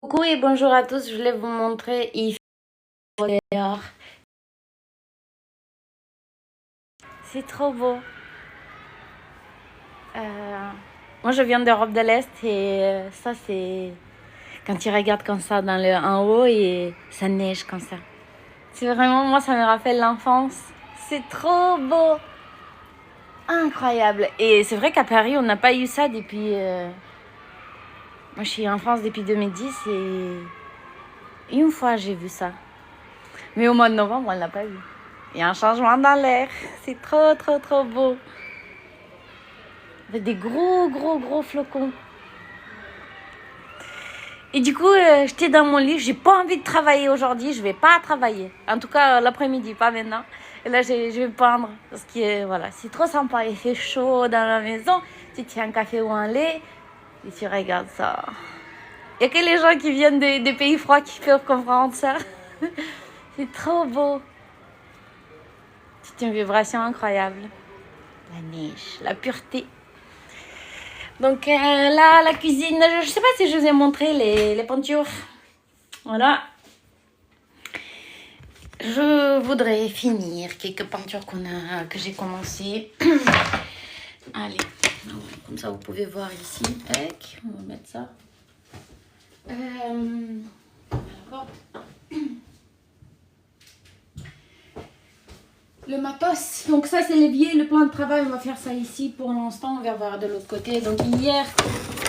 Coucou et bonjour à tous, je voulais vous montrer, il fait dehors. C'est trop beau. Moi je viens d'Europe de l'Est et ça c'est quand tu regardes comme ça en haut et ça neige comme ça. C'est vraiment, moi ça me rappelle l'enfance. C'est trop beau. Incroyable. Et c'est vrai qu'à Paris on n'a pas eu ça depuis... Moi je suis en France depuis 2010 et une fois j'ai vu ça. Mais au mois de novembre on ne l'a pas vu. Il y a un changement dans l'air. C'est trop, trop, trop beau. Avec des gros flocons. Et du coup, j'étais dans mon lit. J'ai pas envie de travailler aujourd'hui. Je vais pas travailler. En tout cas, l'après-midi, pas maintenant. Et là, je vais peindre. Parce que voilà, c'est trop sympa. Il fait chaud dans la maison. Tu tiens un café ou un lait. Et tu regardes ça. Il n'y a que les gens qui viennent des pays froids qui peuvent comprendre ça. C'est trop beau. C'est une vibration incroyable. La neige, la pureté. Donc là, la cuisine, je ne sais pas si je vous ai montré les peintures. Voilà. Je voudrais finir quelques peintures que j'ai commencé. Allez, comme ça vous pouvez voir ici. On va mettre ça. Alors, le matos, donc ça c'est l'évier, le plan de travail, on va faire ça ici pour l'instant, on va voir de l'autre côté. Donc hier,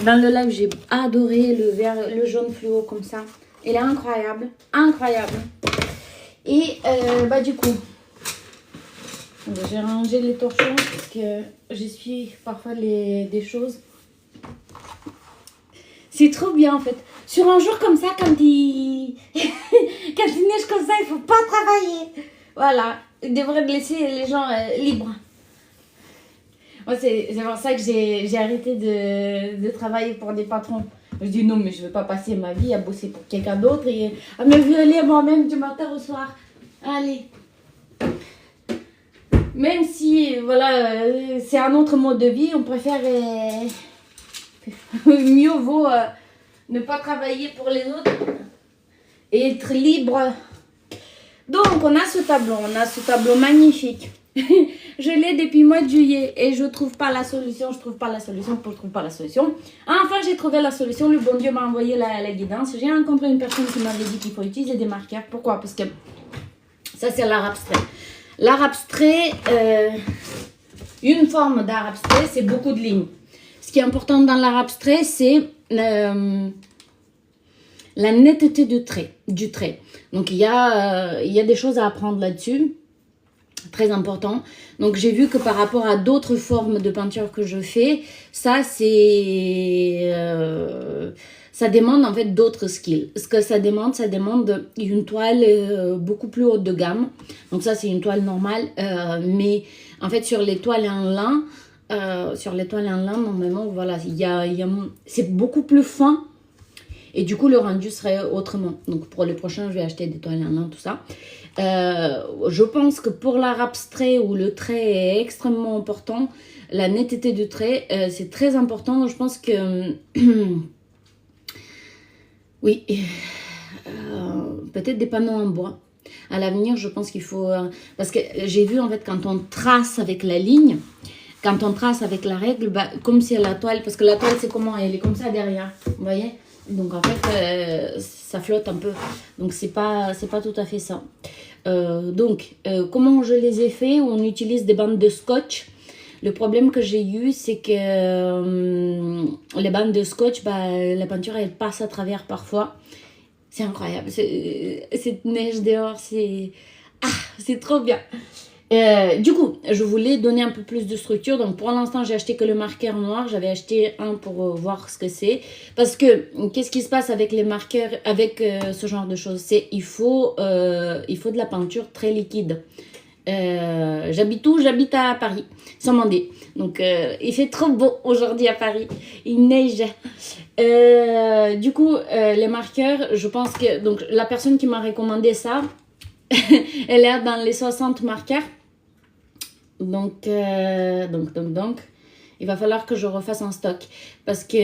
dans le live, j'ai adoré le jaune fluo comme ça. Il est incroyable, incroyable. Et du coup, j'ai rangé les torchons parce que j'essuie parfois des choses. C'est trop bien en fait. Sur un jour comme ça, quand il neige comme ça, il faut pas travailler. Voilà. Il devrait laisser les gens libres. Moi, c'est pour ça que j'ai arrêté de travailler pour des patrons. Je dis non, mais je ne veux pas passer ma vie à bosser pour quelqu'un d'autre et à me violer moi-même du matin au soir. Allez. Même si, voilà, c'est un autre mode de vie, on préfère... mieux vaut ne pas travailler pour les autres et être libre. Donc, on a ce tableau magnifique. Je l'ai depuis le mois de juillet et je trouve pas la solution. Enfin, j'ai trouvé la solution. Le bon Dieu m'a envoyé la guidance. J'ai rencontré une personne qui m'avait dit qu'il faut utiliser des marqueurs. Pourquoi? Parce que ça, c'est l'art abstrait. L'art abstrait, une forme d'art abstrait, c'est beaucoup de lignes. Ce qui est important dans l'art abstrait, c'est la netteté du trait. Donc, il y a des choses à apprendre là-dessus. Très important. Donc, j'ai vu que par rapport à d'autres formes de peinture que je fais, ça, c'est... ça demande en fait d'autres skills. Ce que ça demande une toile beaucoup plus haute de gamme. Donc, ça, c'est une toile normale. Mais en fait, sur les toiles en lin, normalement, voilà, c'est beaucoup plus fin. Et du coup, le rendu serait autrement. Donc, pour le prochain, je vais acheter des toiles en lin, tout ça. Je pense que pour l'art abstrait où le trait est extrêmement important, la netteté du trait, c'est très important. Je pense que... oui, peut-être des panneaux en bois. À l'avenir, je pense qu'il faut... parce que j'ai vu, en fait, quand on trace avec la ligne, quand on trace avec la règle, comme si la toile... Parce que la toile, c'est comment? Elle est comme ça derrière, vous voyez? Donc, en fait, ça flotte un peu. Donc, c'est pas tout à fait ça. Comment je les ai fait? On utilise des bandes de scotch. Le problème que j'ai eu, c'est que les bandes de scotch, la peinture, elle passe à travers parfois. C'est incroyable. Cette neige dehors, c'est trop bien. Du coup, je voulais donner un peu plus de structure. Donc, pour l'instant, j'ai acheté que le marqueur noir. J'avais acheté un pour voir ce que c'est. Parce que, qu'est-ce qui se passe avec les marqueurs, avec ce genre de choses? Il faut de la peinture très liquide. J'habite où? J'habite à Paris, sans Mandé. Donc, il fait trop beau aujourd'hui à Paris. Il neige. Du coup, les marqueurs, je pense que... Donc, la personne qui m'a recommandé ça, elle est dans les 60 marqueurs. Donc, il va falloir que je refasse un stock. Parce que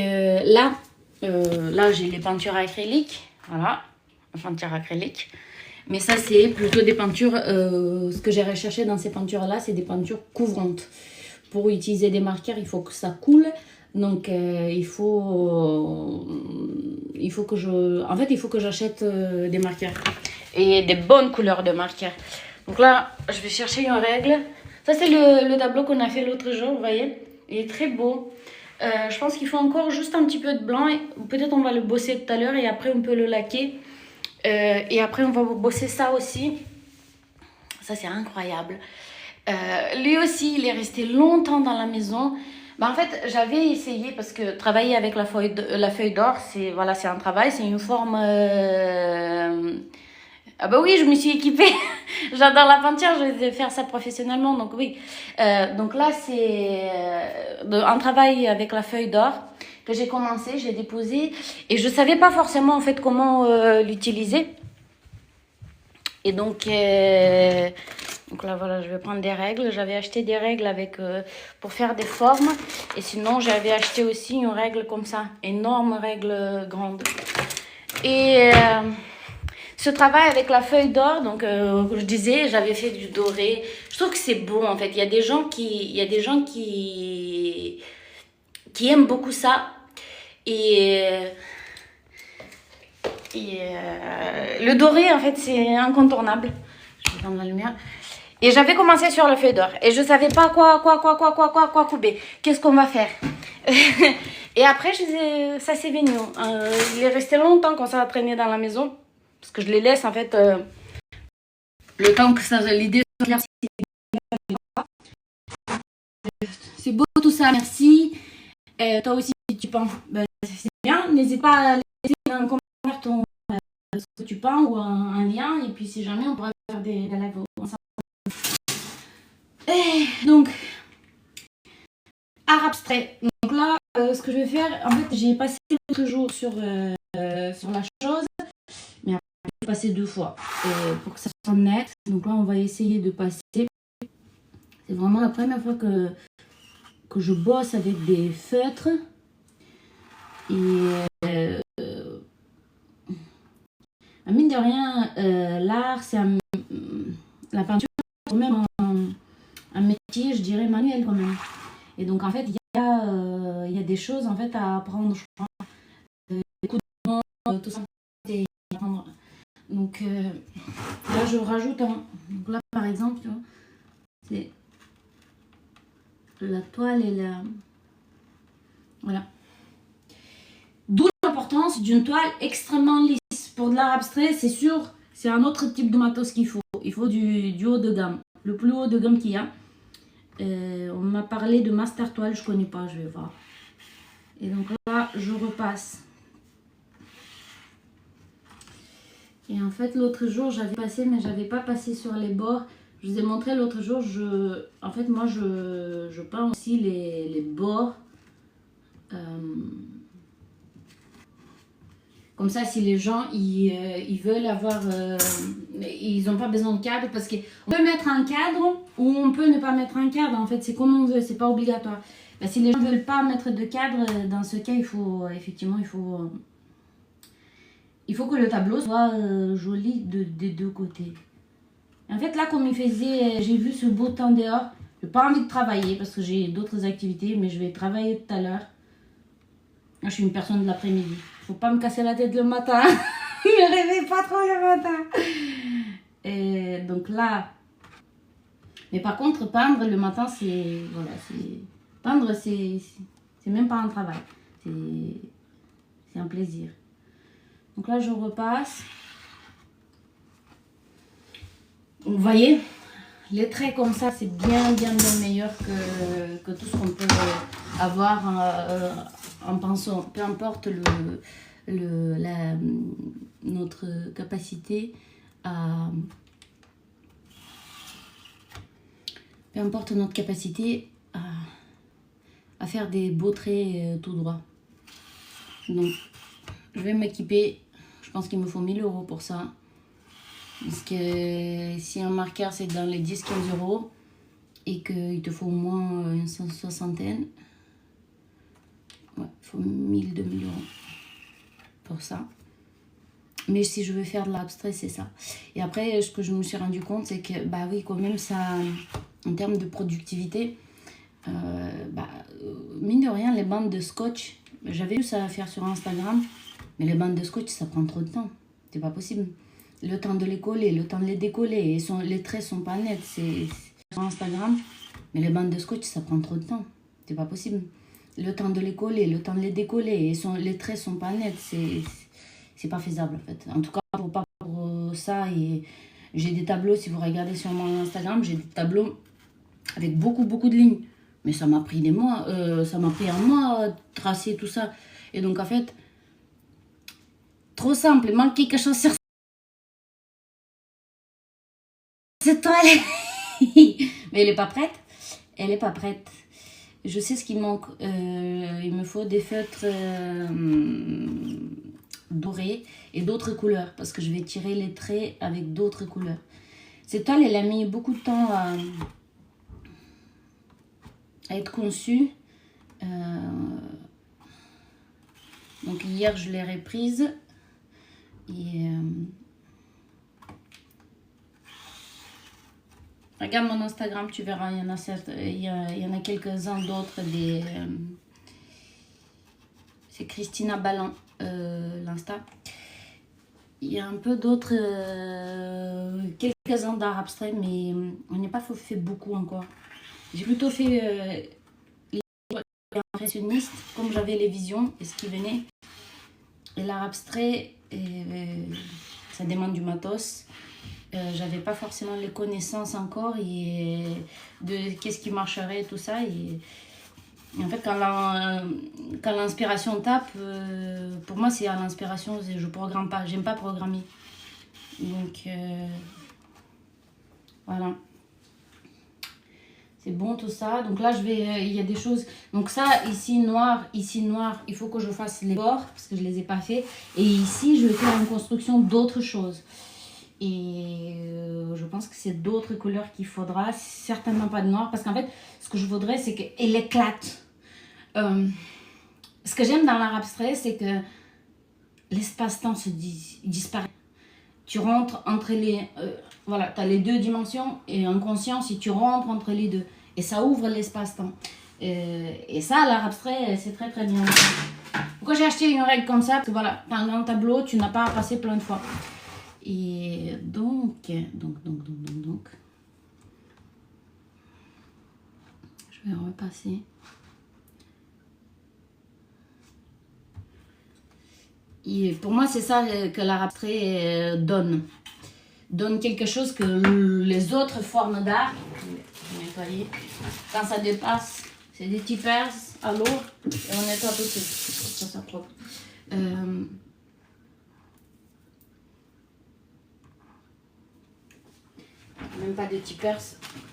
là, Là, j'ai les peintures acryliques. Voilà, peintures acryliques. Mais ça, c'est plutôt des peintures... ce que j'ai recherché dans ces peintures-là, c'est des peintures couvrantes. Pour utiliser des marqueurs, il faut que ça coule. Donc, il faut que je... En fait, il faut que j'achète des marqueurs. Et des bonnes couleurs de marqueurs. Donc là, je vais chercher une règle. Ça, c'est le tableau qu'on a fait l'autre jour, vous voyez. Il est très beau. Je pense qu'il faut encore juste un petit peu de blanc. Peut-être on va le bosser tout à l'heure et après on peut le laquer. Et après on va bosser ça aussi. Ça, c'est incroyable. Lui aussi, il est resté longtemps dans la maison. Bah, en fait, j'avais essayé parce que travailler avec la feuille d'or, c'est voilà, c'est un travail, c'est une forme... Ah bah oui, je me suis équipée. J'adore la peinture, je vais faire ça professionnellement, donc oui. Donc là, c'est un travail avec la feuille d'or que j'ai commencé, j'ai déposé. Et je savais pas forcément en fait comment l'utiliser. Et donc là, voilà, je vais prendre des règles. J'avais acheté des règles avec, pour faire des formes. Et sinon, j'avais acheté aussi une règle comme ça. Énorme règle grande. Et ce travail avec la feuille d'or, donc je disais, j'avais fait du doré. Je trouve que c'est beau en fait. Il y a des gens qui aiment beaucoup ça. Et le doré en fait c'est incontournable. Je vais prendre la lumière. Et j'avais commencé sur la feuille d'or et je savais pas quoi couper. Qu'est-ce qu'on va faire? Et après ça c'est venu. Il est resté longtemps quand ça a traîné dans la maison. Parce que je les laisse en fait le temps que ça, l'idée s'éclaircisse. C'est beau tout ça, merci. Toi aussi, si tu peins, ben, c'est bien. N'hésite pas à laisser un commentaire ce que tu peins ou un lien. Et puis si jamais, on pourra faire des lives ensemble. Donc, art abstrait. Donc là, ce que je vais faire, en fait, j'ai passé l'autre jour sur la chose. Mais après, je vais passer 2 fois pour que ça soit net. Donc là, on va essayer de passer. C'est vraiment la première fois que je bosse avec des feutres. Et mine de rien, l'art, c'est la peinture, c'est même un métier, je dirais, manuel quand même. Et donc, en fait, il y a des choses en fait, à apprendre, je crois. Les coups de main, tout ça. Donc, là, je rajoute un... Donc là, par exemple, tu vois, c'est la toile et la... Voilà. D'où l'importance d'une toile extrêmement lisse. Pour de l'art abstrait, c'est sûr, c'est un autre type de matos qu'il faut. Il faut du haut de gamme. Le plus haut de gamme qu'il y a. On m'a parlé de Master Toile, je connais pas, je vais voir. Et donc là, je repasse. Et en fait, l'autre jour, j'avais passé, mais j'avais pas passé sur les bords. Je vous ai montré l'autre jour, en fait, moi, je peins aussi les bords. Comme ça, si les gens, ils veulent avoir... ils n'ont pas besoin de cadre parce qu'on peut mettre un cadre ou on peut ne pas mettre un cadre. En fait, c'est comme on veut, c'est pas obligatoire. Ben, si les gens ne veulent pas mettre de cadre, dans ce cas, il faut que le tableau soit joli des 2 côtés. En fait, là, comme il faisait, j'ai vu ce beau temps dehors. Je n'ai pas envie de travailler parce que j'ai d'autres activités, mais je vais travailler tout à l'heure. Moi, je suis une personne de l'après-midi. Faut pas me casser la tête le matin. Ne rêvez pas trop le matin. Et donc là... Mais par contre, peindre le matin, c'est... Voilà, c'est... Peindre, c'est même pas un travail. C'est un plaisir. Donc là, je repasse. Vous voyez, les traits comme ça, c'est bien meilleur que tout ce qu'on peut avoir en pinceau. Peu importe notre capacité à... Peu importe notre capacité à faire des beaux traits tout droit. Donc, je vais m'équiper. Je pense qu'il me faut 1000 € pour ça. Parce que si un marqueur c'est dans les 10-15 € et qu'il te faut au moins une soixantaine, ouais, il faut 1000-2000 €. pour ça. Mais si je veux faire de l'abstrait, c'est ça. Et après, ce que je me suis rendu compte, c'est que, bah oui, quand même, ça, en termes de productivité, mine de rien, les bandes de scotch, j'avais vu ça faire sur Instagram, mais les bandes de scotch, ça prend trop de temps. C'est pas possible. Le temps de les coller, le temps de les décoller, les traits sont pas nets, c'est sur Instagram, mais les bandes de scotch, ça prend trop de temps. C'est pas possible. Le temps de les coller, le temps de les décoller, les traits sont pas nets, c'est pas faisable en fait. En tout cas, pas pour ça. Et j'ai des tableaux, si vous regardez sur mon Instagram, j'ai des tableaux avec beaucoup de lignes. Mais ça m'a pris des mois, ça m'a pris un mois de tracer tout ça. Et donc en fait, trop simple, il manque quelque chose sur cette toile. Mais elle est pas prête. Elle est pas prête. Je sais ce qu'il manque. Il me faut des feutres dorés et d'autres couleurs. Parce que je vais tirer les traits avec d'autres couleurs. Cette toile, elle a mis beaucoup de temps à être conçue. Donc hier, je l'ai reprise. Et... regarde mon Instagram, tu verras, il y en a quelques-uns d'autres. C'est Christina Ballin, l'Insta. Il y a un peu d'autres, quelques-uns d'art abstrait, mais on n'est pas fait beaucoup encore. J'ai plutôt fait les impressionnistes, comme j'avais les visions et ce qui venait. Et l'art abstrait, ça demande du matos. J'avais pas forcément les connaissances encore et de qu'est-ce qui marcherait, tout ça. Et en fait, quand l'inspiration tape, pour moi, c'est à l'inspiration, je programme pas, j'aime pas programmer. Donc, voilà. C'est bon tout ça. Donc là, il y a des choses. Donc ça, ici noir, il faut que je fasse les bords parce que je les ai pas fait. Et ici, je vais faire une construction d'autres choses. Et je pense que c'est d'autres couleurs qu'il faudra, certainement pas de noir, parce qu'en fait, ce que je voudrais, c'est qu'elle éclate. Ce que j'aime dans l'art abstrait, c'est que l'espace-temps disparaît. Tu rentres entre les... voilà, tu as les deux dimensions, et en conscience, et tu rentres entre les deux. Et ça ouvre l'espace-temps. Et ça, l'art abstrait, c'est très très bien. Pourquoi j'ai acheté une règle comme ça? Parce que voilà, tu as un grand tableau, tu n'as pas à passer plein de fois. Et donc, je vais repasser. Et pour moi, c'est ça que l'art abstrait donne. Donne quelque chose que les autres formes d'art, je vais nettoyer, quand ça dépasse, c'est des tipers à l'eau, et on nettoie tout de suite, ça propre. Même pas de tipers,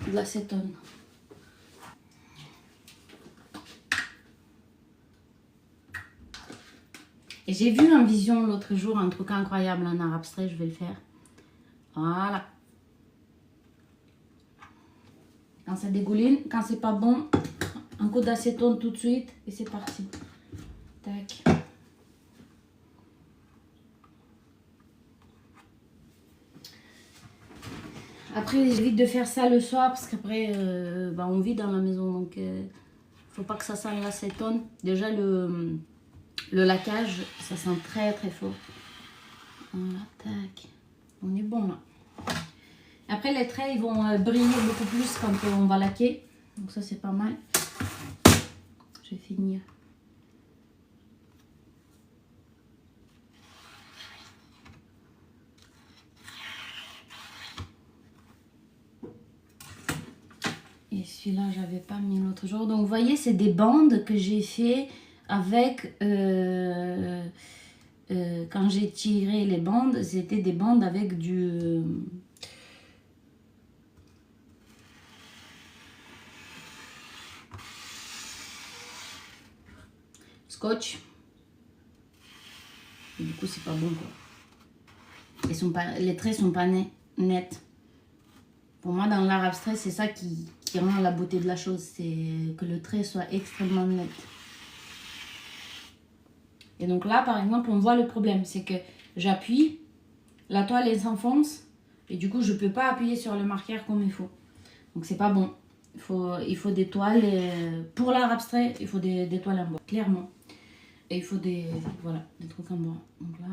de l'acétone. Et j'ai vu en vision l'autre jour un truc incroyable en art abstrait, je vais le faire. Voilà. Quand ça dégouline, quand c'est pas bon, un coup d'acétone tout de suite et c'est parti. Tac. Après, j'évite de faire ça le soir parce qu'après, on vit dans la maison. Donc, faut pas que ça sente l'acétone. Déjà, le laquage, ça sent très très fort. Voilà, tac. On est bon là. Après, les traits, ils vont briller beaucoup plus quand on va laquer. Donc ça, c'est pas mal. Je vais finir. Et celui-là, j'avais pas mis l'autre jour. Donc, vous voyez, c'est des bandes que j'ai fait avec... quand j'ai tiré les bandes, c'était des bandes avec du... scotch. Et du coup, c'est pas bon, quoi. Les traits sont pas nets. Pour moi, dans l'art abstrait, c'est ça qui rend la beauté de la chose. C'est que le trait soit extrêmement net. Et donc là, par exemple, on voit le problème. C'est que j'appuie, la toile, elle s'enfonce. Et du coup, je ne peux pas appuyer sur le marqueur comme il faut. Donc, c'est pas bon. Il faut des toiles. Pour l'art abstrait, il faut des toiles en bois, clairement. Et il faut des trucs en bois. Donc là...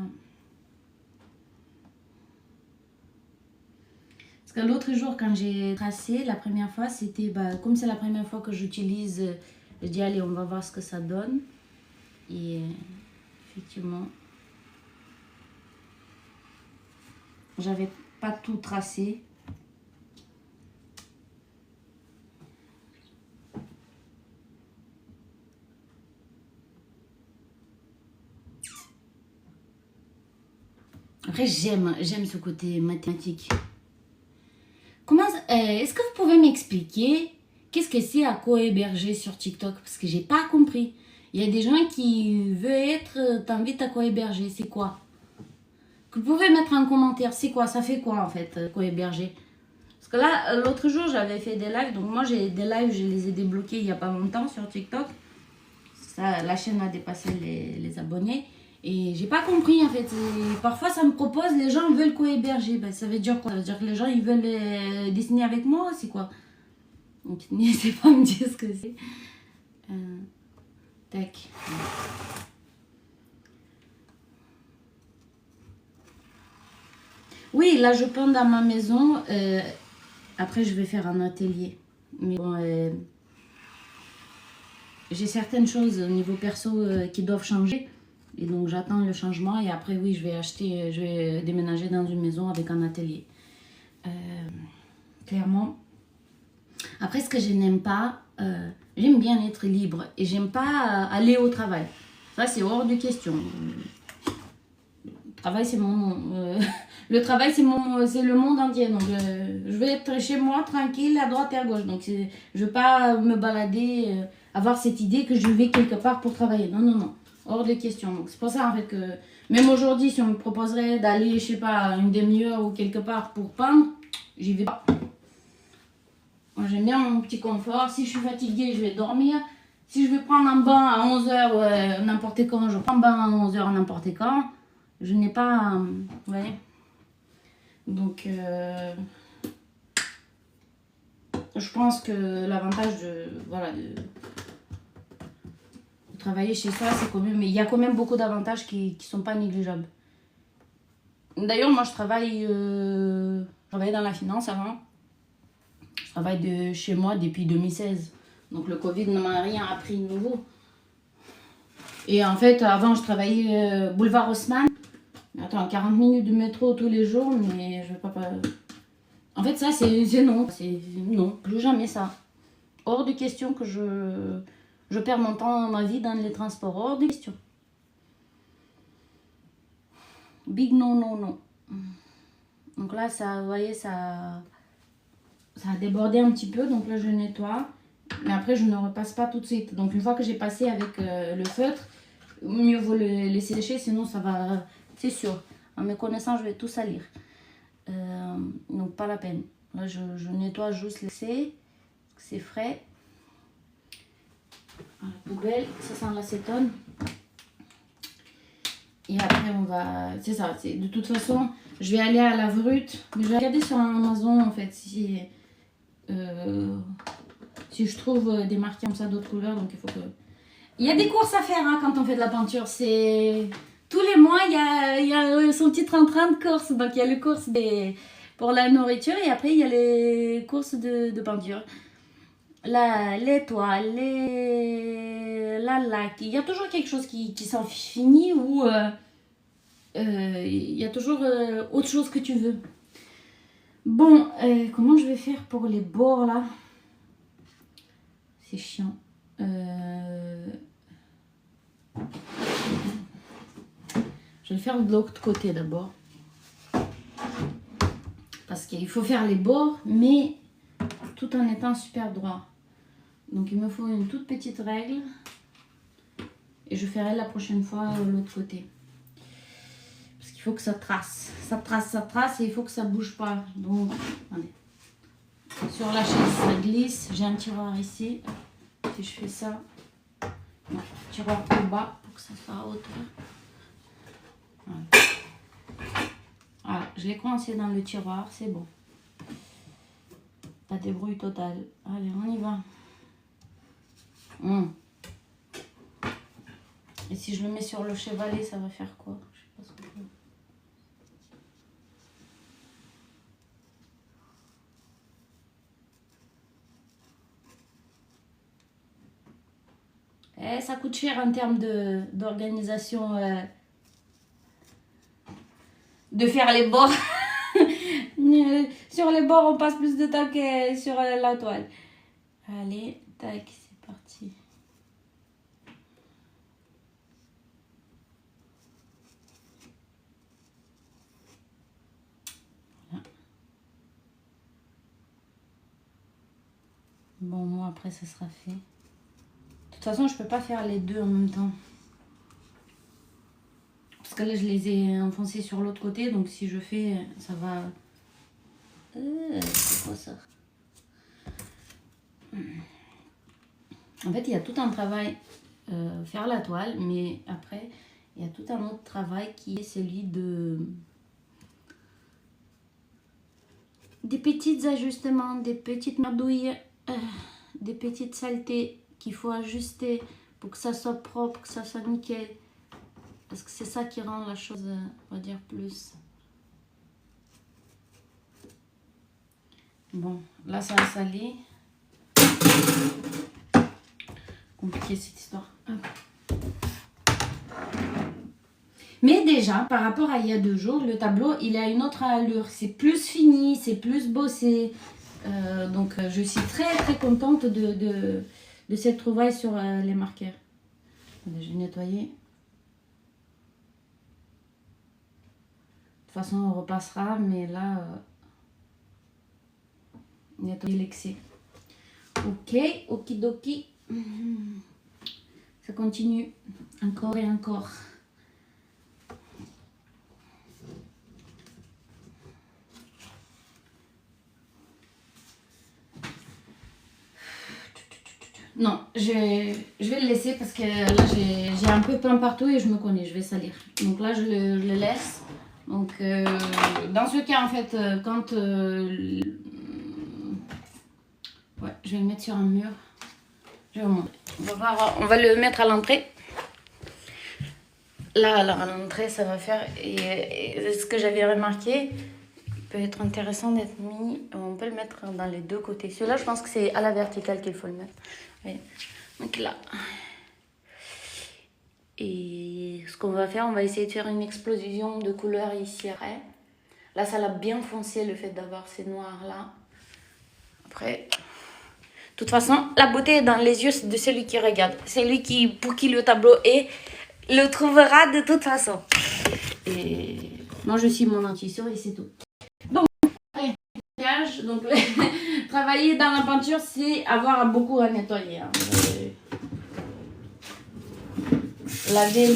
Parce que l'autre jour, quand j'ai tracé, la première fois, c'était... comme c'est la première fois que j'utilise, je dis, allez, on va voir ce que ça donne. Et effectivement, j'avais pas tout tracé. Après, j'aime ce côté mathématique. Est-ce que vous pouvez m'expliquer qu'est-ce que c'est à co-héberger sur TikTok? Parce que j'ai pas compris. Il y a des gens qui veulent t'invitent à co-héberger. C'est quoi? Vous pouvez mettre en commentaire, c'est quoi? Ça fait quoi en fait, co-héberger? Parce que là, l'autre jour, j'avais fait des lives. Donc moi, j'ai des lives, je les ai débloqués il n'y a pas longtemps sur TikTok. Ça, la chaîne a dépassé les abonnés. Et j'ai pas compris en fait. Parfois ça me propose, les gens veulent co-héberger. Ça veut dire quoi? Ça veut dire que les gens ils veulent dessiner avec moi, c'est quoi? Donc n'hésitez pas à me dire ce que c'est. Tac. Oui, là je peins dans ma maison. Après je vais faire un atelier. Mais bon, j'ai certaines choses au niveau perso qui doivent changer. Et donc j'attends le changement et après oui je vais déménager dans une maison avec un atelier. Clairement. Après ce que je n'aime pas, j'aime bien être libre et j'aime pas aller au travail. Ça c'est hors de question. Le travail c'est le travail c'est le monde entier. Donc je vais être chez moi tranquille à droite et à gauche. Donc je veux pas me balader, avoir cette idée que je vais quelque part pour travailler. Non, non, non. Hors de question. Donc c'est pour ça en fait que même aujourd'hui si on me proposerait d'aller je sais pas une demi-heure ou quelque part pour peindre, j'y vais pas. Moi j'aime bien mon petit confort. Si je suis fatiguée je vais dormir. Si je vais prendre un bain à 11h n'importe quand, je prends un bain à 11h n'importe quand. Je n'ai pas... ouais. Donc je pense que l'avantage de travailler chez soi, c'est quand même... Il y a quand même beaucoup d'avantages qui sont pas négligeables. D'ailleurs, moi, je travaillais dans la finance avant. Je travaille de chez moi depuis 2016. Donc, le Covid ne m'a rien appris de nouveau. Et en fait, avant, je travaillais boulevard Haussmann. Attends, 40 minutes de métro tous les jours, mais je vais pas... En fait, ça, c'est non. C'est non, plus jamais ça. Hors de question que je perds mon temps, ma vie dans les transports. Hors de question. Big non, non, non. Donc là, ça, vous voyez, ça a débordé un petit peu. Donc là, je nettoie. Mais après, je ne repasse pas tout de suite. Donc une fois que j'ai passé avec le feutre, mieux vaut le laisser sécher. Sinon, ça va... C'est sûr. En me connaissant, je vais tout salir. Donc pas la peine. Là, je nettoie juste laisser. C'est frais. À la poubelle. Ça sent l'acétone. Et après, on va... C'est ça. De toute façon, je vais aller à la Vrut. Mais je vais regarder sur Amazon, en fait, si je trouve des marqués comme ça d'autres couleurs. Donc, il faut que... Il y a des courses à faire hein, quand on fait de la peinture. C'est... Tous les mois, il y a son petit train-train de courses. Donc, il y a les courses pour la nourriture. Et après, il y a les courses de peinture. Les toiles, la laque. Il y a toujours quelque chose qui s'en finit ou... il y a toujours autre chose que tu veux. Bon, comment je vais faire pour les bords là? C'est chiant. Je vais le faire de l'autre côté d'abord. Parce qu'il faut faire les bords, mais tout en étant super droit. Donc il me faut une toute petite règle. Et je ferai la prochaine fois l'autre côté. Parce qu'il faut que ça trace. Ça trace et il faut que ça bouge pas. Donc, allez. Sur la chaise, ça glisse. J'ai un tiroir ici. Si je fais ça, non, tiroir plus bas pour que ça soit à hauteur. Voilà. Voilà, je l'ai coincé dans le tiroir, c'est bon. Pas de bruit total. Allez, on y va. Et si je le mets sur le chevalet, ça va faire quoi? Je sais pas ce que je veux. Ça coûte cher en termes d'organisation, de faire les bords. Sur les bords, on passe plus de temps que sur la toile. Allez, tac, c'est parti. Voilà. Bon, moi, après, ça sera fait. De toute façon, je peux pas faire les deux en même temps. Parce que là, je les ai enfoncés sur l'autre côté. Donc, si je fais, ça va... c'est quoi ça? En fait, il y a tout un travail, faire la toile. Mais après, il y a tout un autre travail qui est celui des petits ajustements, des petites merdouilles, des petites saletés qu'il faut ajuster pour que ça soit propre, que ça soit nickel. Parce que c'est ça qui rend la chose, on va dire, plus. Bon, là ça a salé. Compliqué cette histoire. Mais déjà, par rapport à il y a 2 jours, le tableau, il a une autre allure. C'est plus fini, c'est plus bossé. Donc, je suis très très contente de cette trouvaille sur les marqueurs. Attendez, je vais nettoyer. De toute façon, on repassera, mais là, nettoyer l'excès. Ok, okidoki. Ça continue encore et encore. Non, je vais le laisser parce que là j'ai un peu peint partout et je me connais, je vais salir. Donc là je le laisse. Donc dans ce cas en fait, quand... ouais, je vais le mettre sur un mur. Je vais vous montrer. On va le mettre à l'entrée. Là alors à l'entrée ça va faire... Et ce que j'avais remarqué, il peut être intéressant d'être mis... On peut le mettre dans les 2 côtés. Celui-là je pense que c'est à la verticale qu'il faut le mettre. Oui. Donc là, et ce qu'on va faire, on va essayer de faire une explosion de couleurs ici après. Là, ça l'a bien foncé le fait d'avoir ces noirs là. Après, de toute façon, la beauté est dans les yeux de celui qui regarde. Celui pour qui le tableau est, le trouvera de toute façon. Et moi, je suis mon intuition et c'est tout. Donc, travailler dans la peinture, c'est avoir beaucoup à nettoyer. Hein. Laver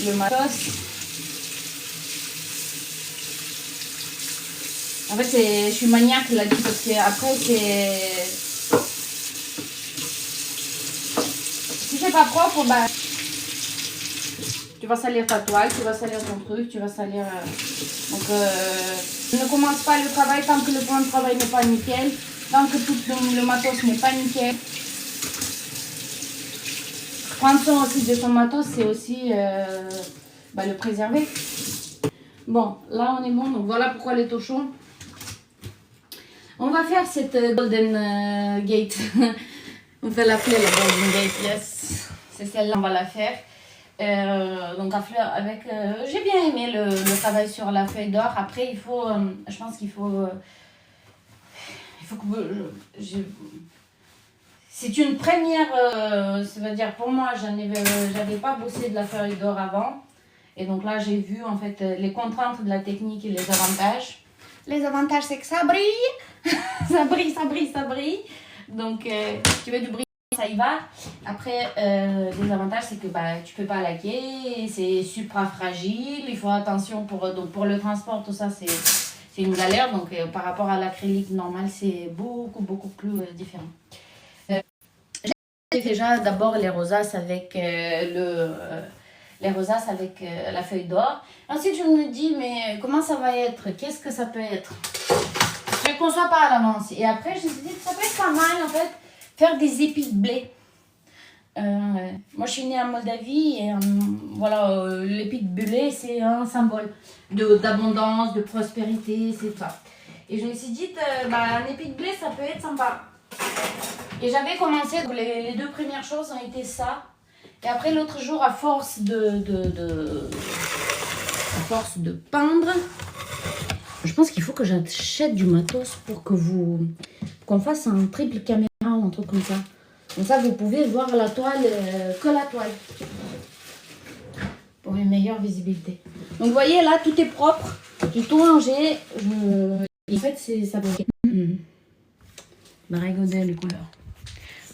le matos. En fait, je suis maniaque là-dessus parce que après, si c'est pas propre, bah, tu vas salir ta toile, tu vas salir ton truc, tu vas salir... Donc, ne commence pas le travail tant que le point de travail n'est pas nickel, tant que tout le matos n'est pas nickel. Prendre soin aussi de ton matos, c'est aussi le préserver. Bon, là on est bon, donc voilà pourquoi les torchons. On va faire cette Golden Gate. On fait l'appeler la Golden Gate, yes. C'est celle-là, on va la faire. Donc avec j'ai bien aimé le travail sur la feuille d'or. Après il faut je pense qu'il faut que c'est une première, ça veut dire pour moi j'avais pas bossé de la feuille d'or avant et donc là j'ai vu en fait les contraintes de la technique et les avantages. Les avantages c'est que ça brille. Ça brille, ça brille, ça brille. Donc tu veux du brillant, ça y va. Après les avantages c'est que tu peux pas laquer, c'est supra fragile, il faut attention pour le transport, tout ça c'est une galère. Donc par rapport à l'acrylique normal c'est beaucoup plus différent. fait déjà d'abord les rosaces avec la feuille d'or. Ensuite, je me dis, mais comment ça va être? Qu'est-ce que ça peut être? Je ne conçois pas à l'avance. Et après, je me suis dit, ça peut être pas mal, en fait, faire des épis de blé. Moi, je suis née en Moldavie et voilà, l'épi de blé, c'est un symbole d'abondance, de prospérité, c'est ça. Et je me suis dit, un épi de blé, ça peut être sympa. Et j'avais commencé, donc les deux premières choses ont été ça. Et après, l'autre jour, à force de peindre, je pense qu'il faut que j'achète du matos pour qu'on fasse un triple caméra ou un truc comme ça. Comme ça, vous pouvez voir la toile, que la toile. Pour une meilleure visibilité. Donc, vous voyez, là, tout est propre. J'ai tout rangé. En fait, ça bloque. Regardez les couleurs.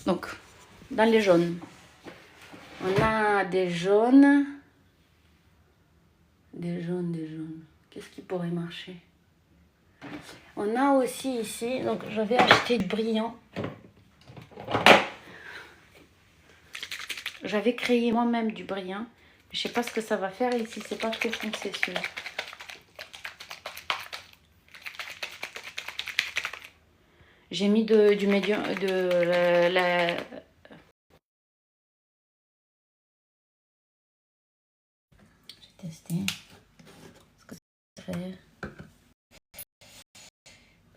Donc, dans les jaunes, on a des jaunes. Des jaunes. Qu'est-ce qui pourrait marcher? On a aussi ici, donc j'avais acheté du brillant. J'avais créé moi-même du brillant. Je sais pas ce que ça va faire ici, c'est pas trop foncé celui-là. J'ai mis du médium, J'ai testé. Ce que ça fait.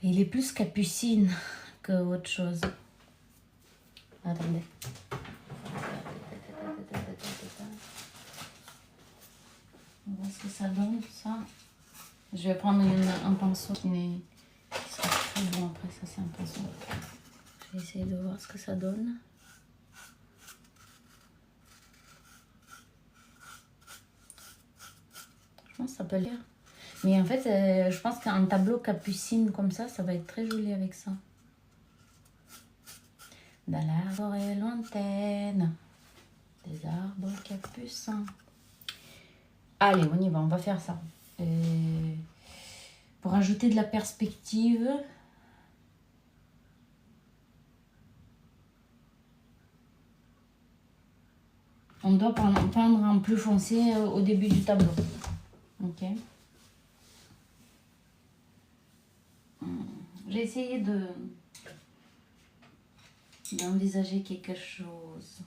Il est plus capucine que autre chose. Attendez. On va voir ce que ça donne, ça. Je vais prendre un pinceau qui sera très bon après, ça c'est un pinceau. Je vais essayer de voir ce que ça donne. Je pense que ça peut l'air. Mais en fait, je pense qu'un tableau capucine comme ça va être très joli avec ça. Dans la forêt lointaine, des arbres capucins. Allez, on y va, on va faire ça. Pour ajouter de la perspective, on doit peindre en plus foncé au début du tableau. Ok. J'ai essayé d'envisager quelque chose.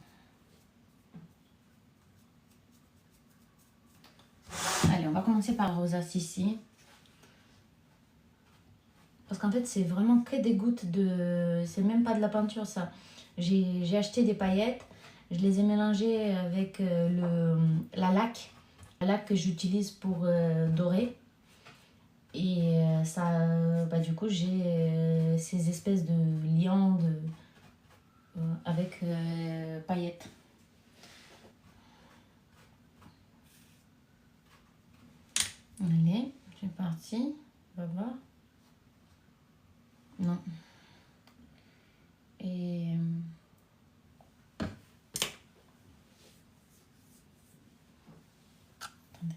Allez, on va commencer par rosace ici. Parce qu'en fait, c'est vraiment que des gouttes de... C'est même pas de la peinture, ça. J'ai acheté des paillettes. Je les ai mélangées avec la laque. La laque que j'utilise pour dorer. Et ça... du coup, j'ai ces espèces de liants avec paillettes. Allez, c'est parti. On va voir. Non. Et... Attendez.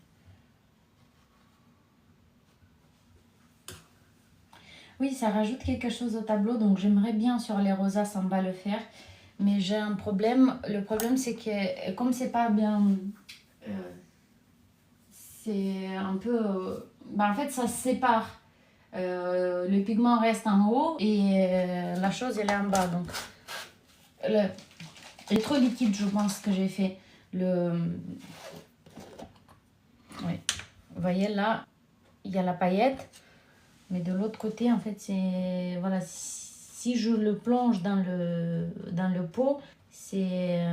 Oui, ça rajoute quelque chose au tableau, donc j'aimerais bien sur les rosaces en bas le faire. Mais j'ai un problème. Le problème, c'est que comme c'est pas bien... c'est un peu... en fait, ça se sépare. Le pigment reste en haut et la chose elle est en bas, donc il est trop liquide, je pense, que j'ai fait oui. Vous voyez là, il y a la paillette, mais de l'autre côté, en fait, c'est voilà, si je le plonge dans le pot, c'est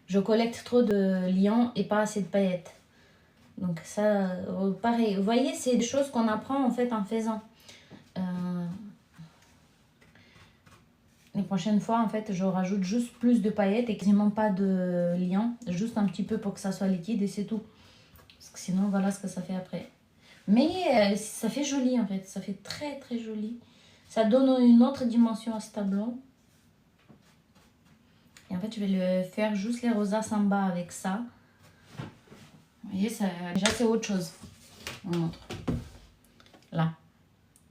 je collecte trop de liant et pas assez de paillettes. Donc ça, pareil, vous voyez, c'est des choses qu'on apprend en fait en faisant. Les prochaines fois, en fait, je rajoute juste plus de paillettes et quasiment pas de liant. Juste un petit peu pour que ça soit liquide et c'est tout. Parce que sinon, voilà ce que ça fait après. Mais ça fait joli en fait, ça fait très très joli. Ça donne une autre dimension à ce tableau. Et en fait, je vais le faire juste les rosaces en bas avec ça. Vous voyez, ça, déjà c'est autre chose. On montre. Là,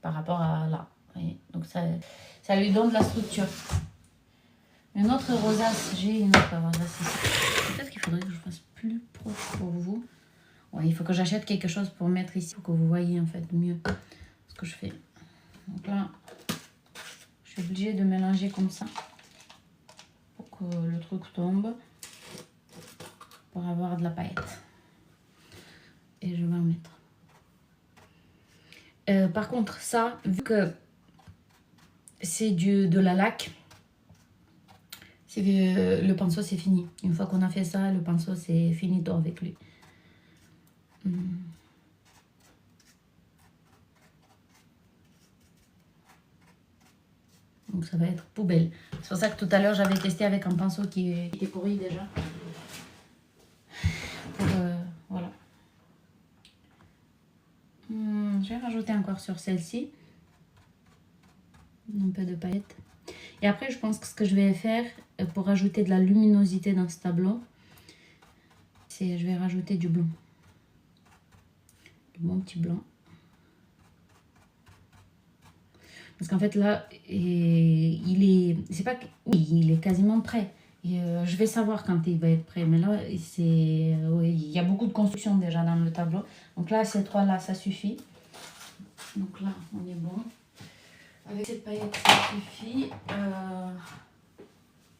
par rapport à là. Vous voyez, donc ça lui donne de la structure. Une autre rosace, j'ai une autre rosace ici. Peut-être qu'il faudrait que je fasse plus proche pour vous. Ouais, il faut que j'achète quelque chose pour mettre ici pour que vous voyez en fait mieux ce que je fais. Donc là, je suis obligée de mélanger comme ça pour que le truc tombe, pour avoir de la paillette. Et je vais en mettre. Par contre, ça, vu que c'est de la laque, le pinceau c'est fini. Une fois qu'on a fait ça, le pinceau c'est finito avec lui. Donc ça va être poubelle. C'est pour ça que tout à l'heure j'avais testé avec un pinceau qui était pourri déjà. Voilà. Je vais rajouter encore sur celle-ci un peu de paillettes. Et après, je pense que ce que je vais faire pour rajouter de la luminosité dans ce tableau, c'est je vais rajouter du blanc. Du bon petit blanc. Parce qu'en fait là, il est quasiment prêt. Et, je vais savoir quand il va être prêt. Mais là, il y a beaucoup de construction déjà dans le tableau. Donc là, ces trois-là, ça suffit. Donc là, on est bon. Avec cette paillette, ça suffit.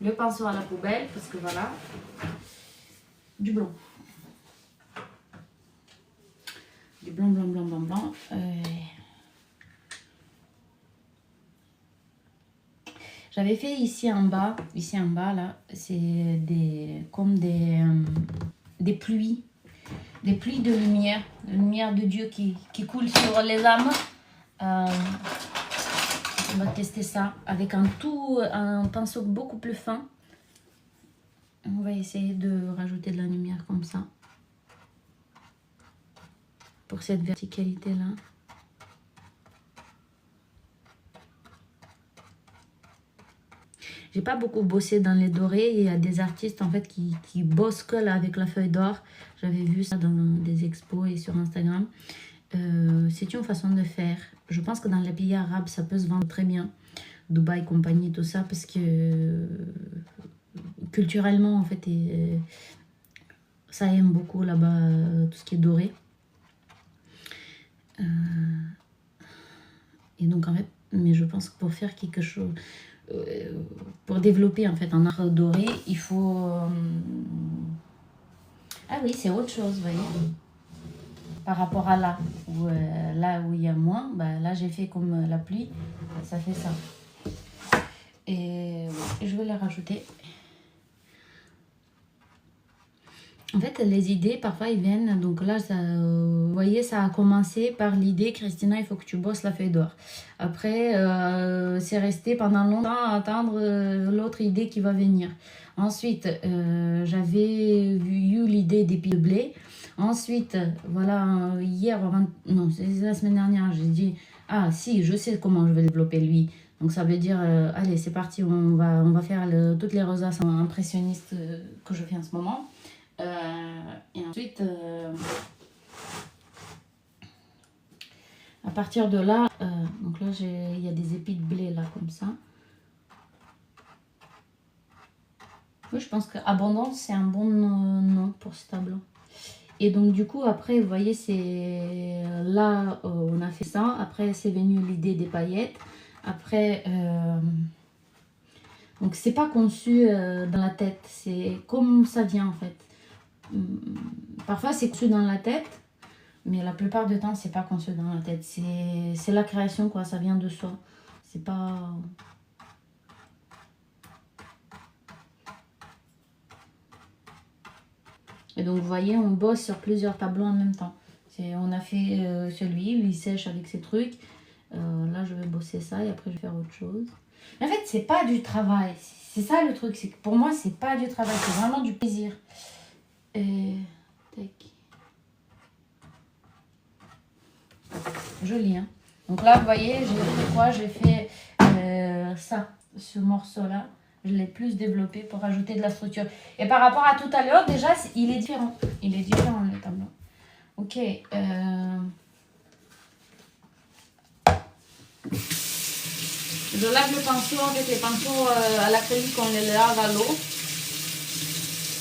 Le pinceau à la poubelle, parce que voilà. Du blanc. Du blanc, blanc, blanc, blanc, blanc. J'avais fait ici en bas là, c'est comme des pluies de lumière, de Dieu qui coule sur les âmes. On va tester ça avec un pinceau beaucoup plus fin. On va essayer de rajouter de la lumière comme ça pour cette verticalité là. J'ai pas beaucoup bossé dans les dorés. Il y a des artistes en fait qui bossent que là avec la feuille d'or. J'avais vu ça dans des expos et sur Instagram. C'est une façon de faire. Je pense que dans les pays arabes, ça peut se vendre très bien. Dubaï, compagnie, tout ça, parce que culturellement, en fait, ça aime beaucoup là-bas tout ce qui est doré. Et donc, en fait, mais je pense que pour faire quelque chose, pour développer en fait un art doré, il faut... Ah oui, c'est autre chose, vous voyez. Par rapport à là où il y a moins, bah, là j'ai fait comme la pluie, ça fait ça. Et je vais les rajouter. En fait, les idées, parfois, ils viennent. Donc là, vous voyez, ça a commencé par l'idée, Christina, il faut que tu bosses la feuille d'or. Après, c'est resté pendant longtemps à attendre l'autre idée qui va venir. Ensuite, j'avais eu l'idée des pieds de blé. Ensuite, voilà, non, c'est la semaine dernière, j'ai dit, ah si, je sais comment je vais développer lui. Donc ça veut dire, allez, c'est parti, on va faire toutes les rosaces impressionnistes que je fais en ce moment. Et ensuite, à partir de là, donc là, il y a des épis de blé là, comme ça. Oui, je pense qu'abondance, c'est un bon nom pour ce tableau. Et donc, du coup, après, vous voyez, c'est là, on a fait ça. Après, c'est venu l'idée des paillettes. Après, donc, c'est pas conçu dans la tête. C'est comme ça vient, en fait. Parfois, c'est conçu dans la tête. Mais la plupart du temps, c'est pas conçu dans la tête. C'est la création, quoi. Ça vient de soi. C'est pas... Et donc, vous voyez, on bosse sur plusieurs tableaux en même temps. On a fait celui où il sèche avec ses trucs. Là, je vais bosser ça et après, je vais faire autre chose. Mais en fait, c'est pas du travail. C'est ça le truc. C'est que pour moi, c'est pas du travail. C'est vraiment du plaisir. Et... Tac. Joli, hein. Donc là, vous voyez, j'ai fait quoi? J'ai fait ça, ce morceau-là. Je l'ai plus développé pour ajouter de la structure. Et par rapport à tout à l'heure, déjà, il est différent. Il est différent, le tableau. Ok. Je Je lave le pinceau avec les pinceaux à l'acrylique, on les lave à l'eau.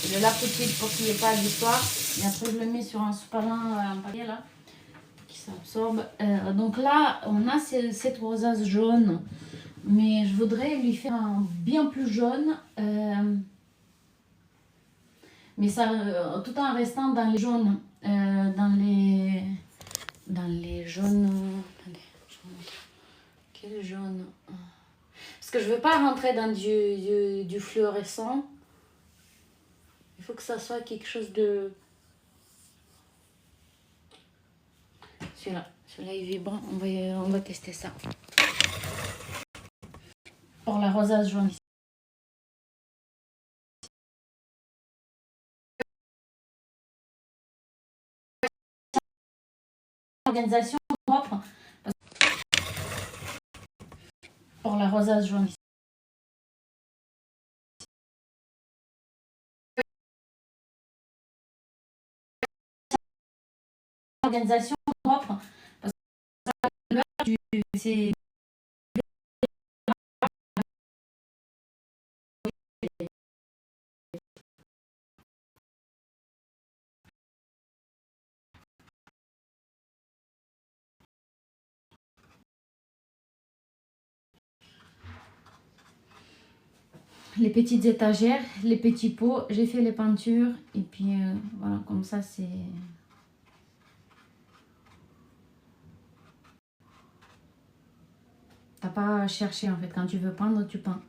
Je le lave tout de suite pour qu'il n'y ait pas d'histoire. Et après, je le mets sur un sopalin, un papier là, qui s'absorbe. Donc là, on a cette rosace jaune. Mais je voudrais lui faire un bien plus jaune. Mais ça, tout en restant dans les jaunes. Dans les jaunes. Attendez, je vous montre. Quel jaune? Parce que je ne veux pas rentrer dans du fluorescent. Il faut que ça soit quelque chose de... Celui-là, il vibre. On va tester ça. Pour la rosace jaune. Organisation propre. Pour la rosace jaune. Organisation propre. Parce que c'est... Les petites étagères, les petits pots, j'ai fait les peintures et puis voilà, comme ça c'est... T'as pas à chercher en fait, quand tu veux peindre, tu peins.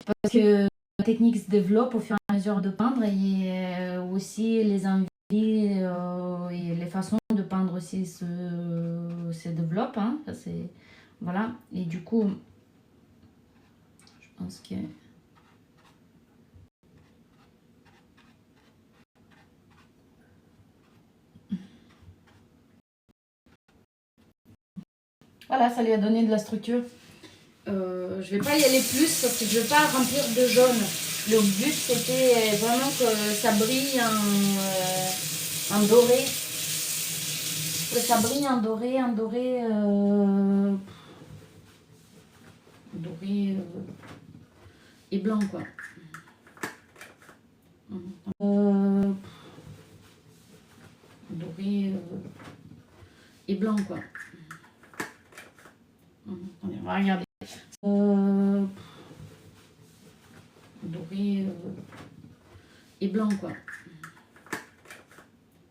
Parce que la technique se développe au fur et à mesure de peindre et aussi les envies et les façons de peindre aussi se développent. Hein. Voilà, et du coup, je pense que... Voilà, ça lui a donné de la structure. Je vais pas y aller plus parce que je vais pas remplir de jaune. Le but c'était vraiment que ça brille en doré. Que ça brille en doré, doré et blanc quoi. Doré et blanc quoi. Attendez, on va regarder. Doré et blanc quoi.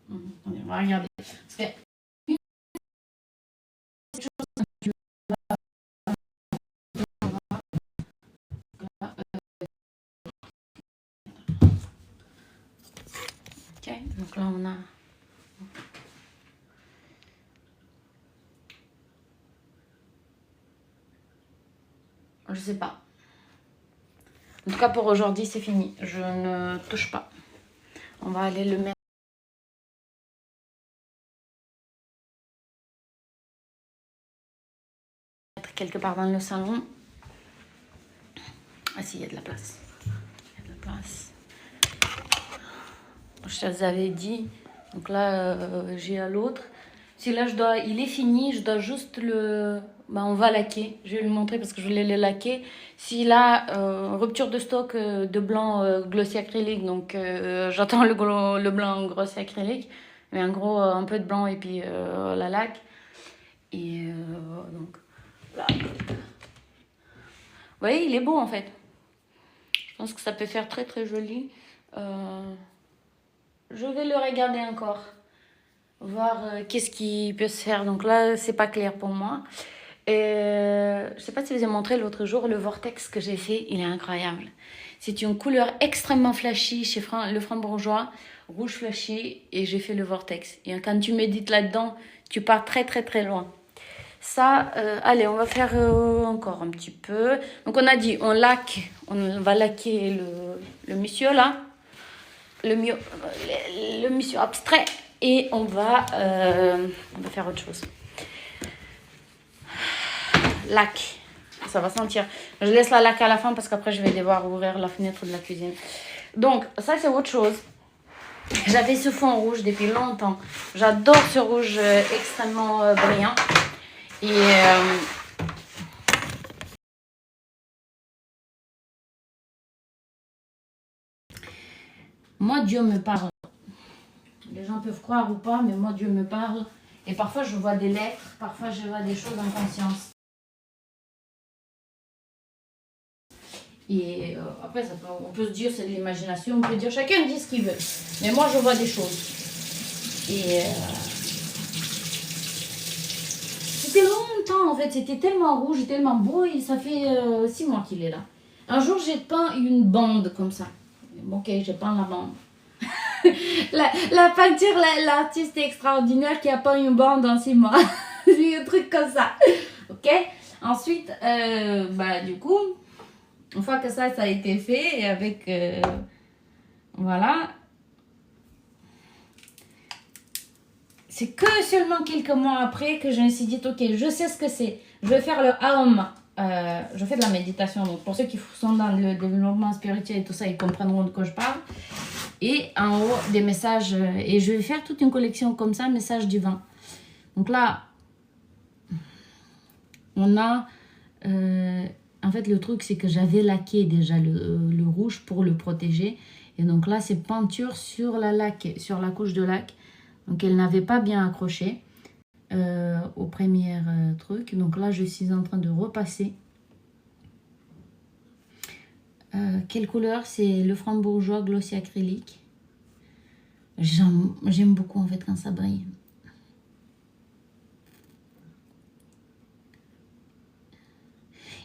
Attendez, on va regarder. Parce que ok, donc là on a... Je sais pas. En tout cas pour aujourd'hui c'est fini. Je ne touche pas. On va aller le mettre quelque part dans le salon. Ah si, il y a de la place. Il y a de la place. Je te les avais dit. Donc là j'ai à l'autre. Si là il est fini, je dois juste le... on va laquer. Je vais lui montrer parce que je voulais le laquer. Si là, rupture de stock de blanc glossy acrylique, donc j'attends le blanc glossy acrylique. Mais en gros, un peu de blanc et puis la laque. Et donc, là. Vous voyez, il est beau en fait. Je pense que ça peut faire très très joli. Je vais le regarder encore. Voir qu'est-ce qui peut se faire. Donc là, c'est pas clair pour moi. Je sais pas si je vous ai montré l'autre jour le vortex que j'ai fait. Il est incroyable. C'est une couleur extrêmement flashy chez le Franc-Bourgeois. Rouge flashy. Et j'ai fait le vortex. Et quand tu médites là-dedans, tu pars très très très loin. Ça, allez, on va faire encore un petit peu. Donc on a dit, on va laquer le monsieur là. Le monsieur abstrait. Et on va faire autre chose. Lac. Ça va sentir. Je laisse la laque à la fin parce qu'après je vais devoir ouvrir la fenêtre de la cuisine. Donc ça c'est autre chose. J'avais ce fond rouge depuis longtemps. J'adore ce rouge extrêmement brillant. Et moi, Dieu me parle. Les gens peuvent croire ou pas, mais moi, Dieu me parle. Et parfois, je vois des lettres, parfois, je vois des choses en conscience. Et après, on peut se dire c'est de l'imagination, on peut dire chacun dit ce qu'il veut. Mais moi, je vois des choses. Et c'était longtemps en fait, c'était tellement rouge, tellement beau, et ça fait 6 mois qu'il est là. Un jour, j'ai peint une bande comme ça. Bon, ok, j'ai peint la bande. la peinture, l'artiste extraordinaire qui a peint une bande en 6 mois. C'est un truc comme ça. Ok. Ensuite, du coup, une fois que ça a été fait, et avec, voilà, c'est que seulement quelques mois après que je me suis dit, ok, je sais ce que c'est. Je vais faire le Aum. Je fais de la méditation. Donc, pour ceux qui sont dans le développement spirituel et tout ça, ils comprendront de quoi je parle. Et en haut, des messages. Et je vais faire toute une collection comme ça, messages divins. Donc là, on a... en fait, le truc, c'est que j'avais laqué déjà le rouge pour le protéger. Et donc là, c'est peinture sur la laque, sur la couche de laque. Donc, elle n'avait pas bien accroché au premier truc. Donc là, je suis en train de repasser. Quelle couleur? C'est le frambourgeois glossy acrylique. J'aime beaucoup en fait quand ça brille.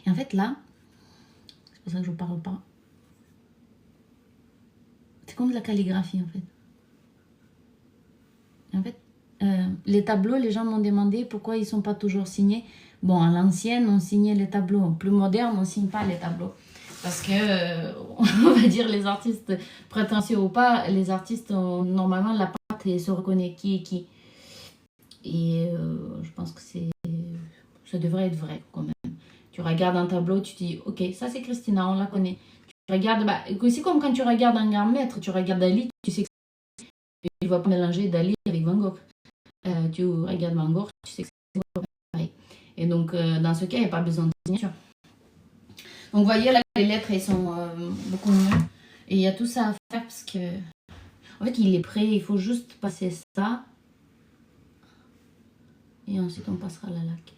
Et en fait là, c'est pour ça que je parle pas. C'est comme de la calligraphie en fait. En fait, les tableaux, les gens m'ont demandé pourquoi ils sont pas toujours signés. Bon, à l'ancienne, on signait les tableaux. Plus moderne, on signe pas les tableaux. Parce que, on va dire, les artistes, prétentieux ou pas, les artistes ont normalement la patte et se reconnaît qui est qui. Et je pense que ça devrait être vrai quand même. Tu regardes un tableau, tu te dis, ok, ça c'est Christina, on la connaît. Tu regardes, c'est comme quand tu regardes un grand maître, tu regardes Dali, tu sais que tu ne vas pas mélanger Dali avec Van Gogh. Tu regardes Van Gogh, tu sais que c'est pareil. Et donc, dans ce cas, il n'y a pas besoin de signature. Donc, vous voyez, là, les lettres, elles sont beaucoup mieux. Et il y a tout ça à faire parce que, en fait, il est prêt. Il faut juste passer ça. Et ensuite, on passera la laque.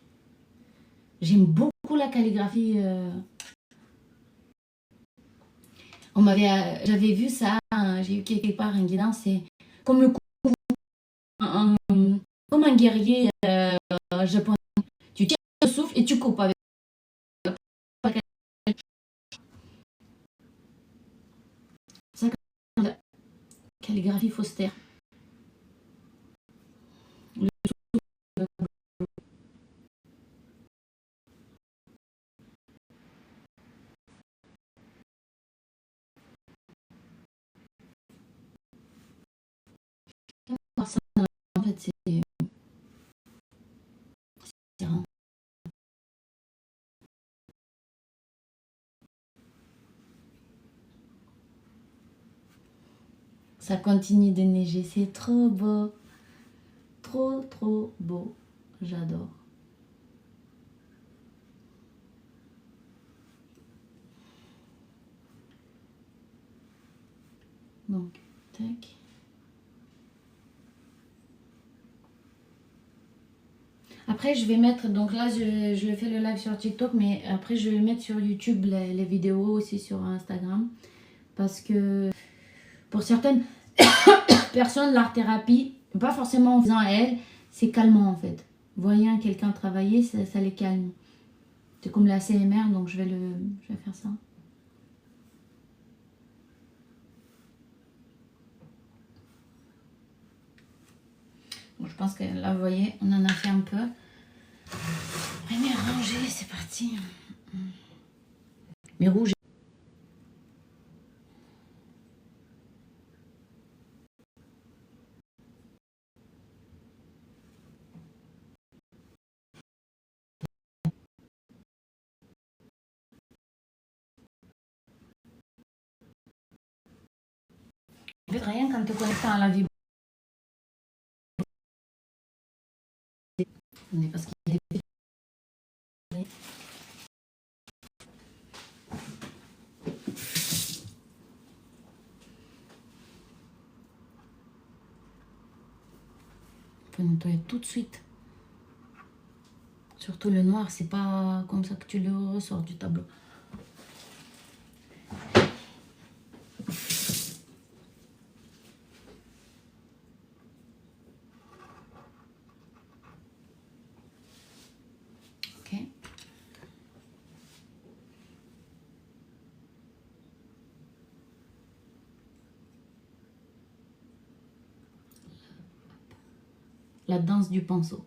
J'aime beaucoup la calligraphie. J'avais vu ça, j'ai eu quelque part un guidance, c'est comme comme un guerrier japonais. Tu tires le souffle et tu coupes avec ça, la calligraphie Foster. En fait, c'est ça continue de neiger, c'est trop beau. Trop, trop beau. J'adore. Donc, tac. Après, je vais mettre, donc là, je fais le live sur TikTok, mais après, je vais mettre sur YouTube les vidéos, aussi sur Instagram. Parce que pour certaines personnes, l'art-thérapie, pas forcément en faisant à elle, c'est calmant en fait. Voyant quelqu'un travailler, ça les calme. C'est comme la CMR, donc je vais faire ça. Bon, je pense que là, vous voyez, on en a fait un peu. Première rangée, c'est parti. Mais rouge. En fait, rien qu'en te connectant à la vibration. Parce qu'il y a des... On peut nettoyer tout de suite. Surtout le noir, c'est pas comme ça que tu le ressors du tableau. Ok. La danse du pinceau.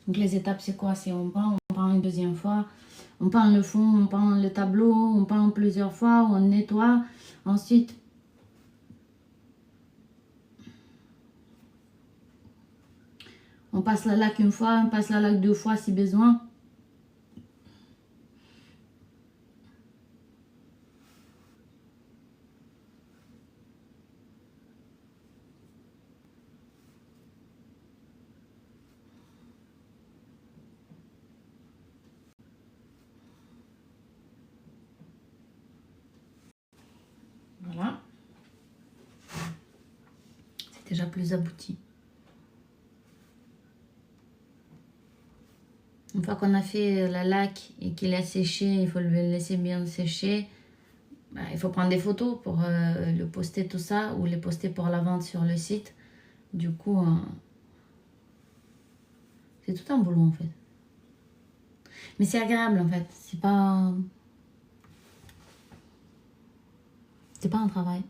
Donc les étapes, c'est quoi? C'est on peint une deuxième fois, on peint le fond, on peint le tableau, on peint plusieurs fois, on nettoie. Ensuite, on passe la laque une fois, on passe la laque deux fois si besoin. Voilà. C'est déjà plus abouti. Une fois qu'on a fait la laque et qu'il a séché, il faut le laisser bien sécher. Bah, il faut prendre des photos pour le poster tout ça ou les poster pour la vente sur le site. Du coup, c'est tout un boulot en fait. Mais c'est agréable en fait. C'est pas un travail.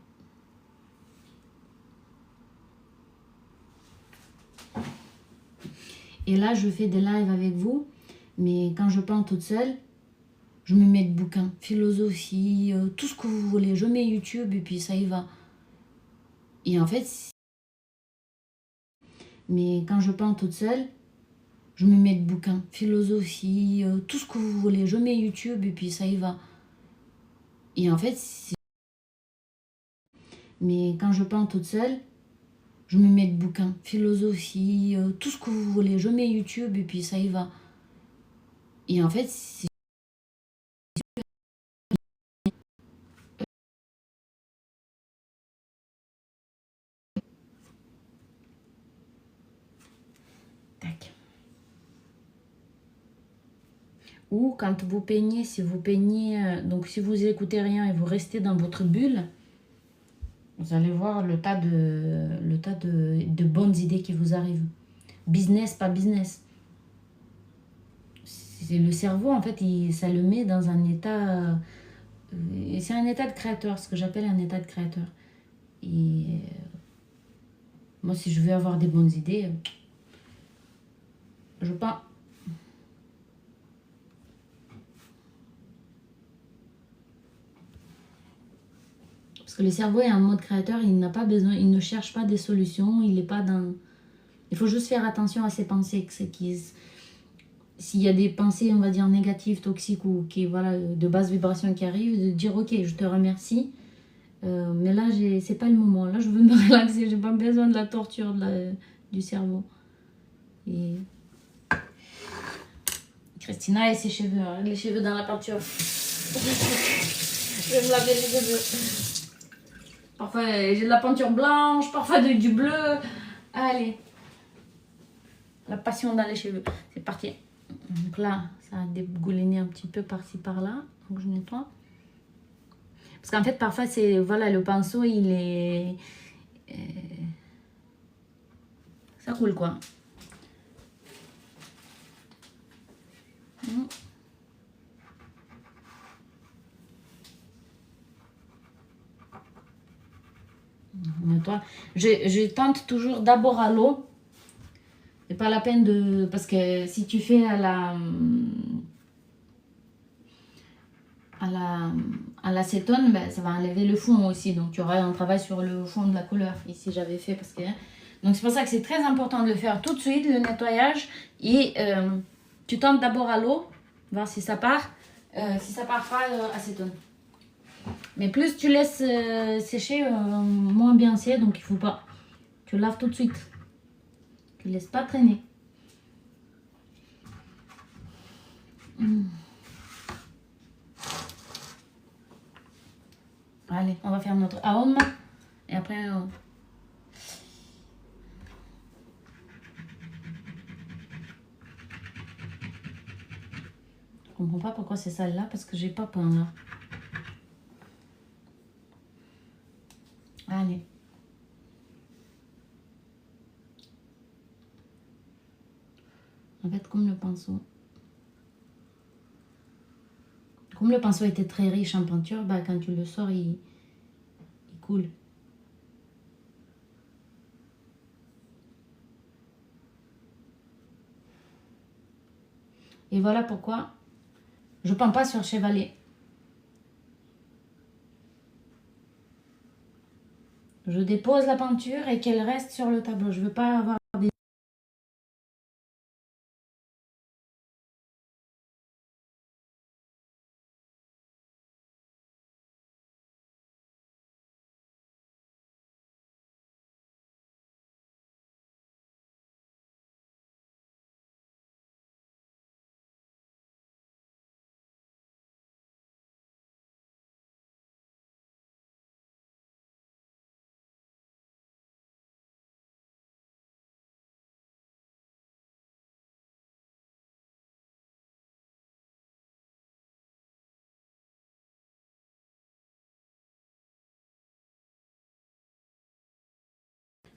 Et là, je fais des lives avec vous. Mais quand je peins toute seule, je me mets de bouquins, philosophie, tout ce que vous voulez. Je mets YouTube et puis ça y va. Et en fait, mais quand je peins toute seule, je me mets de bouquins, philosophie, tout ce que vous voulez. Je mets YouTube et puis ça y va. Et en fait, mais quand je peins toute seule, je me mets de bouquins, philosophie, tout ce que vous voulez. Je mets YouTube et puis ça y va. Et en fait, tac. Ou quand vous peignez, si vous peignez, donc si vous écoutez rien et vous restez dans votre bulle, vous allez voir le tas de bonnes idées qui vous arrivent. Business, pas business. C'est le cerveau, en fait, ça le met dans un état... c'est un état de créateur, ce que j'appelle un état de créateur. Et moi, si je veux avoir des bonnes idées, je peins. Parce que le cerveau est en mode créateur, il n'a pas besoin, il ne cherche pas des solutions, il n'est pas dans... Il faut juste faire attention à ses pensées. S'il y a des pensées, on va dire, négatives, toxiques ou qui, voilà, de basse vibration qui arrivent, de dire ok, je te remercie, mais là, c'est pas le moment. Là, je veux me relaxer, j'ai pas besoin de la torture du cerveau. Et Christina et ses cheveux, hein, les cheveux dans la peinture. Je vais me laver les cheveux. Parfois, j'ai de la peinture blanche, parfois du bleu. Allez. La passion dans les cheveux. C'est parti. Donc là, ça a dégouliné un petit peu par-ci par-là. Donc je nettoie. Parce qu'en fait, parfois, c'est voilà, le pinceau, il est... ça coule quoi. Nettoie. Je tente toujours d'abord à l'eau. C'est pas la peine de... Parce que si tu fais à l'acétone, ben, ça va enlever le fond aussi. Donc, tu auras un travail sur le fond de la couleur. Ici, j'avais fait parce que... Donc, c'est pour ça que c'est très important de le faire tout de suite, le nettoyage. Et tu tentes d'abord à l'eau, voir si ça part. Si ça part pas, acétone. Mais plus tu laisses sécher, moins bien c'est. Donc, il faut pas. Tu laves tout de suite. Tu laisses pas traîner. Allez, on va faire notre arôme. Et après... Je comprends pas pourquoi c'est celle-là, parce que j'ai pas peint là. Allez. En fait, comme le pinceau... Comme le pinceau était très riche en peinture, bah, quand tu le sors, il coule. Et voilà pourquoi je peins pas sur chevalet. Je dépose la peinture et qu'elle reste sur le tableau. Je veux pas avoir des...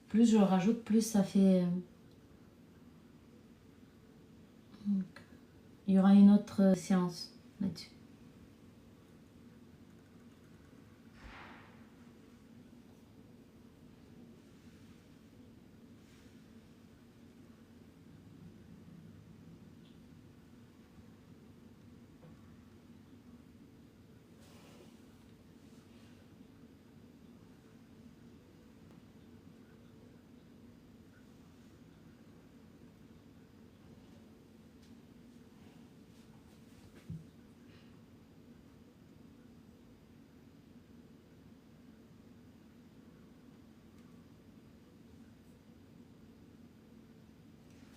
Plus je rajoute, plus ça fait... Il y aura une autre séance là-dessus.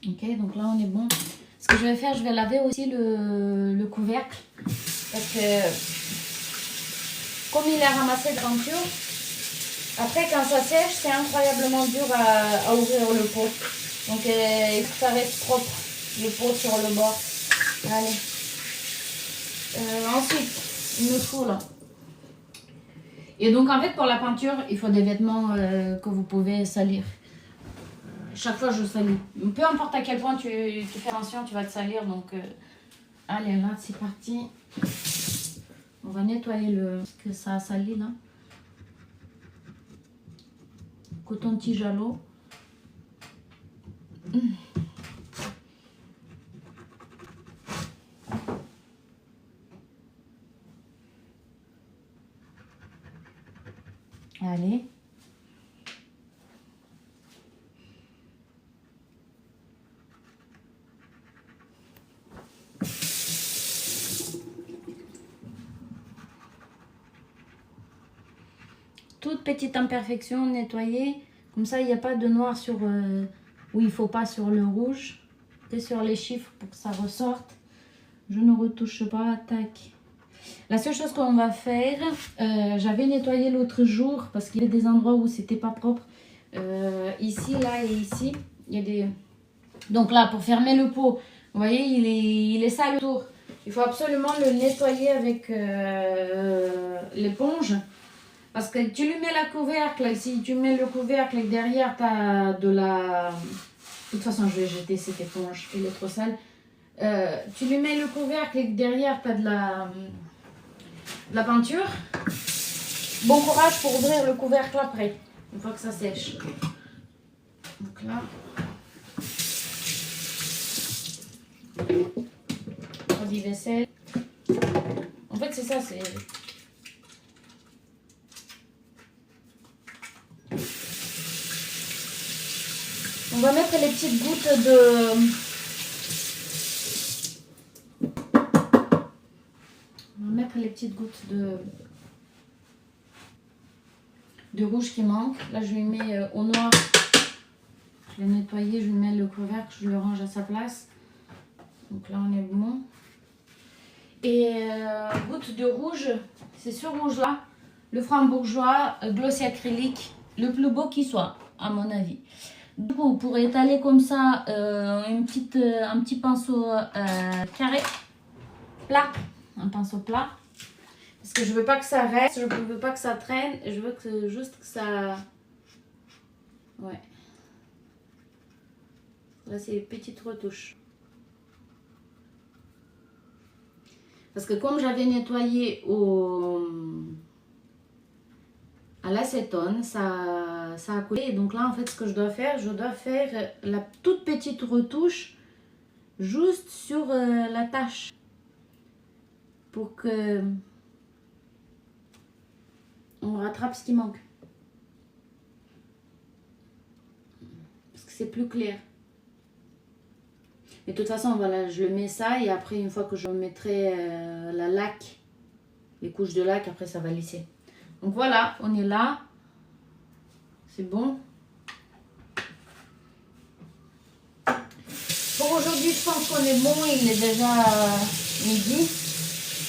Ok, donc là on est bon. Ce que je vais faire, je vais laver aussi le couvercle. Parce que comme il est ramassé de peinture, après quand ça sèche, c'est incroyablement dur à ouvrir le pot. Donc il faut que ça reste propre, le pot sur le bord. Allez. Ensuite, il me faut là. Et donc en fait pour la peinture, il faut des vêtements que vous pouvez salir. Chaque fois je salis. Peu importe à quel point tu fais attention, tu vas te salir. Donc allez là, c'est parti. On va nettoyer ce que ça a sali là. Coton-tige à l'eau. Allez. Toute petite imperfection, nettoyer. Comme ça, il n'y a pas de noir sur où il ne faut pas sur le rouge. C'est sur les chiffres pour que ça ressorte. Je ne retouche pas. Tac. La seule chose qu'on va faire, j'avais nettoyé l'autre jour parce qu'il y a des endroits où c'était pas propre. Ici, là et ici, il y a des... Donc là, pour fermer le pot, Vous voyez, il est sale autour. Il faut absolument le nettoyer avec l'éponge. Parce que tu lui mets la couvercle, si tu mets le couvercle et que derrière tu as de la... De toute façon, je vais jeter cette éponge, elle est trop sale. Tu lui mets le couvercle et que derrière tu as de la peinture. Bon courage pour ouvrir le couvercle après, une fois que ça sèche. Donc là... Produit vaisselle. En fait, c'est ça, c'est... On va mettre les petites gouttes de... On va mettre les petites gouttes de rouge qui manque. Là, je lui mets au noir. Je l'ai nettoyé, je lui mets le couvercle, je le range à sa place. Donc là, on est bon. Et gouttes de rouge, c'est ce rouge-là, le Franc-Bourgeois, glossy acrylique, le plus beau qui soit, à mon avis. Du coup, pour étaler comme ça, un petit pinceau carré, plat, un pinceau plat. Parce que je veux pas que ça reste, je veux pas que ça traîne, je veux que juste que ça... Ouais. Là, c'est les petites retouches. Parce que comme j'avais nettoyé à l'acétone, ça a collé. Donc là, en fait, ce que je dois faire la toute petite retouche juste sur la tâche. Pour que on rattrape ce qui manque. Parce que c'est plus clair. Mais de toute façon, voilà, je le mets ça et après, une fois que je mettrai la laque, les couches de laque, après ça va lisser. Donc voilà, on est là. C'est bon. Pour aujourd'hui, je pense qu'on est bon. Il est déjà midi.